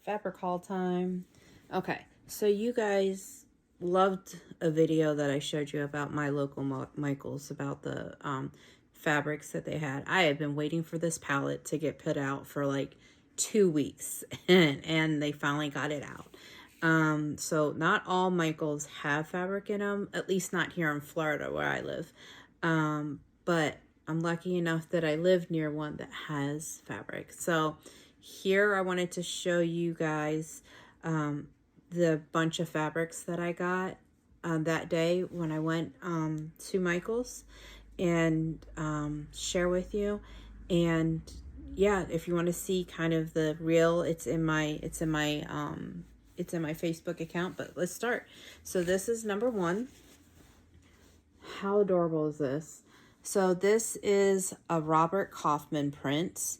Fabric haul time. Okay, so you guys loved a video that I showed you about my local Michaels, about the fabrics that they had. I had been waiting for this palette to get put out for like 2 weeks and they finally got it out. So not all Michaels have fabric in them, at least not here in Florida where I live. But I'm lucky enough that I live near one that has fabric. So here I wanted to show you guys the bunch of fabrics that I got that day when I went to Michael's, and share with you. And yeah, if you want to see kind of the reel, it's in my Facebook account. But let's start. So this is number one. How adorable is this? So this is a Robert Kaufman print.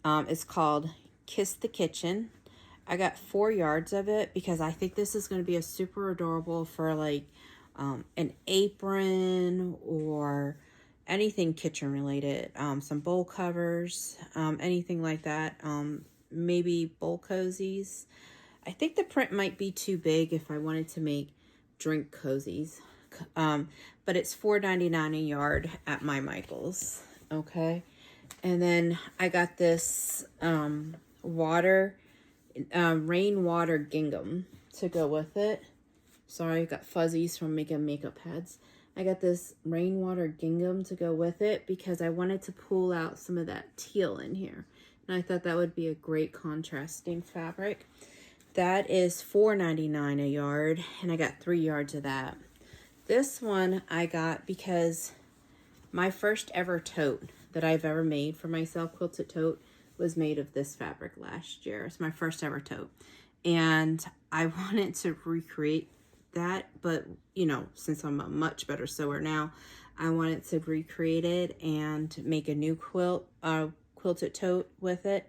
It's called Kiss the Kitchen. I got 4 yards of it because I think this is going to be a super adorable for like an apron or anything kitchen related. Some bowl covers, anything like that. Maybe bowl cozies. I think the print might be too big if I wanted to make drink cozies. But it's $4.99 a yard at my Michael's. Okay. And then I got this rainwater gingham to go with it. Sorry, I got fuzzies from making makeup pads. I got this rainwater gingham to go with it because I wanted to pull out some of that teal in here. And I thought that would be a great contrasting fabric. That is $4.99 a yard, and I got 3 yards of that. This one I got because my first ever tote that I've ever made for myself, quilted tote, was made of this fabric last year. It's my first ever tote. And I wanted to recreate that, but you know, since I'm a much better sewer now, I wanted to recreate it and make a new quilted tote with it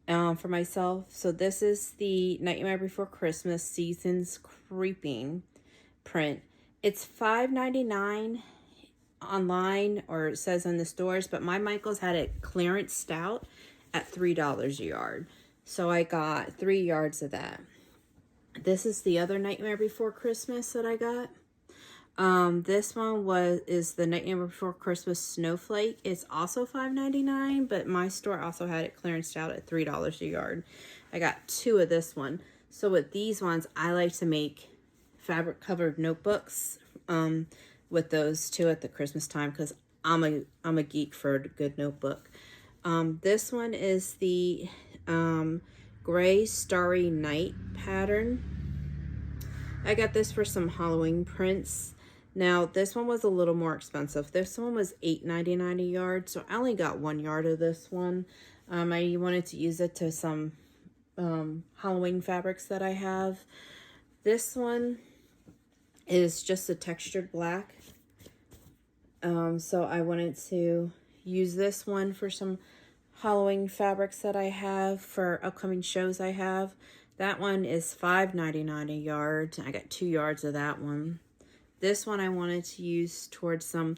for myself. So this is the Nightmare Before Christmas Seasons Creeping print. It's $5.99 online, or it says in the stores, but my Michael's had it clearance out at $3 a yard. So I got 3 yards of that. This is the other Nightmare Before Christmas that I got. This one is the Nightmare Before Christmas Snowflake. It's also $5.99, but my store also had it clearanced out at $3 a yard. I got 2 of this one. So with these ones, I like to make fabric covered notebooks with those 2 at the Christmas time, because I'm a geek for a good notebook. This one is the Gray Starry Night pattern. I got this for some Halloween prints. Now this one was a little more expensive. This one was $8.99 a yard, so I only got 1 yard of this one. I wanted to use it to some Halloween fabrics that I have. This one is just a textured black. So I wanted to use this one for some Halloween fabrics that I have for upcoming shows I have. That one is $5.99 a yard. I got 2 yards of that one. This one I wanted to use towards some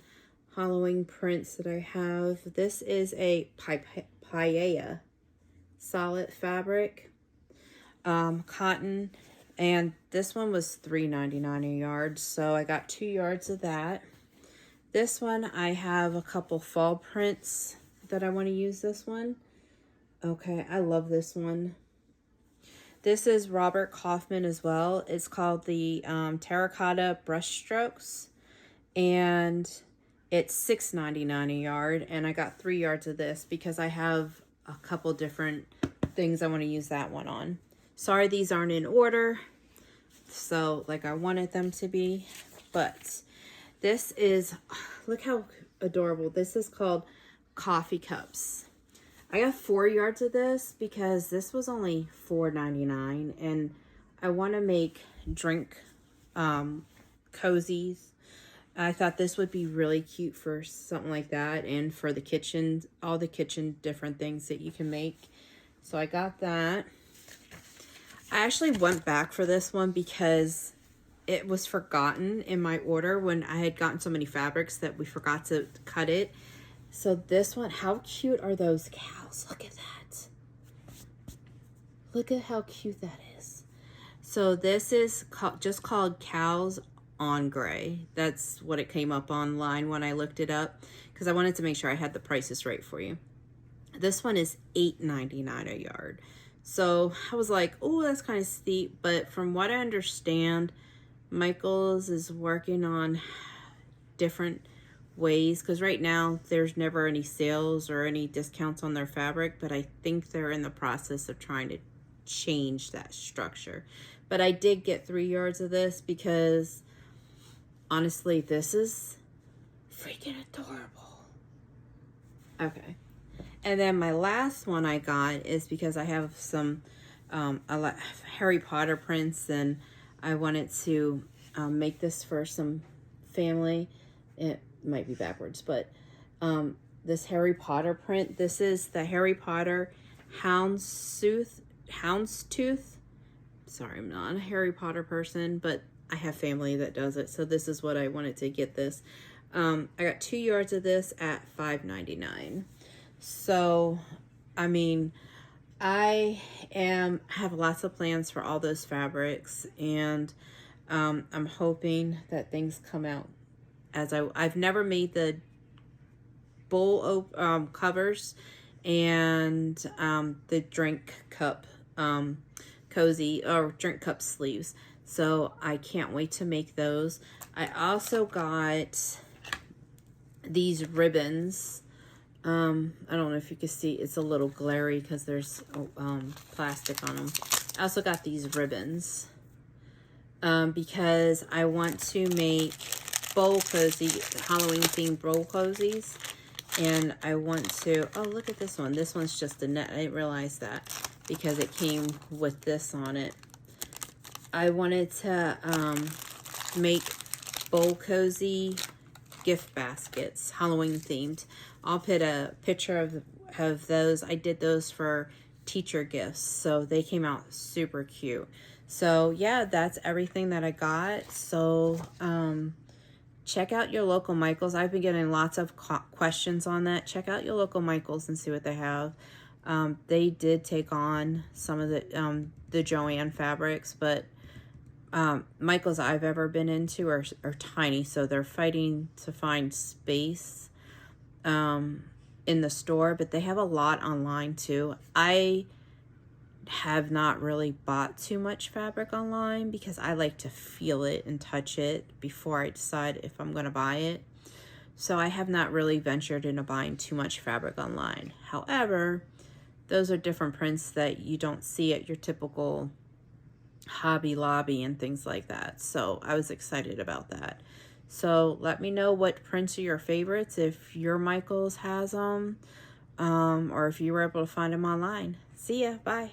Halloween prints that I have. This is a paella solid fabric, cotton, and this one was $3.99 a yard, so I got 2 yards of that. This one, I have a couple fall prints that I want to use this one. Okay, I love this one. This is Robert Kaufman as well. It's called the Terracotta Brushstrokes, and it's $6.99 a yard, and I got 3 yards of this because I have a couple different things I want to use that one on. Sorry these aren't in order, so like I wanted them to be, but this is, look how adorable. This is called Coffee Cups. I got 4 yards of this because this was only $4.99, and I want to make drink cozies. I thought this would be really cute for something like that, and for the kitchen, all the kitchen different things that you can make. So I got that. I actually went back for this one because it was forgotten in my order when I had gotten so many fabrics that we forgot to cut it. So this one, how cute are those cows? Look at that. Look at how cute that is. So this is just called Cows on Gray. That's what it came up online when I looked it up, because I wanted to make sure I had the prices right for you. This one is $8.99 a yard. So I was like, oh, that's kind of steep. But from what I understand, Michaels is working on different ways, because right now there's never any sales or any discounts on their fabric, but I think they're in the process of trying to change that structure. But I did get 3 yards of this because honestly, this is freaking adorable. Okay. And then my last one I got is because I have some Harry Potter prints, and I wanted to make this for some family. It might be backwards, but this Harry Potter print. This is the Harry Potter Houndstooth. Sorry, I'm not a Harry Potter person, but I have family that does it, so this is what I wanted to get this. I got 2 yards of this at $5.99. So, I mean, I have lots of plans for all those fabrics, and I'm hoping that things come out as I've never made the bowl covers and the drink cup cozy or drink cup sleeves. So I can't wait to make those. I also got these ribbons. I don't know if you can see, it's a little glary because there's plastic on them. I also got these ribbons because I want to make bowl cozy, Halloween themed bowl cozies. And I want to, oh, look at this one. This one's just a net. I didn't realize that because it came with this on it. I wanted to make bowl cozy gift baskets, Halloween themed. I'll put a picture of those. I did those for teacher gifts, so they came out super cute. So yeah, that's everything that I got. So check out your local Michaels. I've been getting lots of questions on that. Check out your local Michaels and see what they have. They did take on some of the Joann fabrics, but Michaels I've ever been into are tiny, so they're fighting to find space in the store, but they have a lot online too. I have not really bought too much fabric online because I like to feel it and touch it before I decide if I'm going to buy it. So I have not really ventured into buying too much fabric online. However, those are different prints that you don't see at your typical Hobby Lobby and things like that. So I was excited about that. So let me know what prints are your favorites, if your Michaels has them, or if you were able to find them online. See ya. Bye.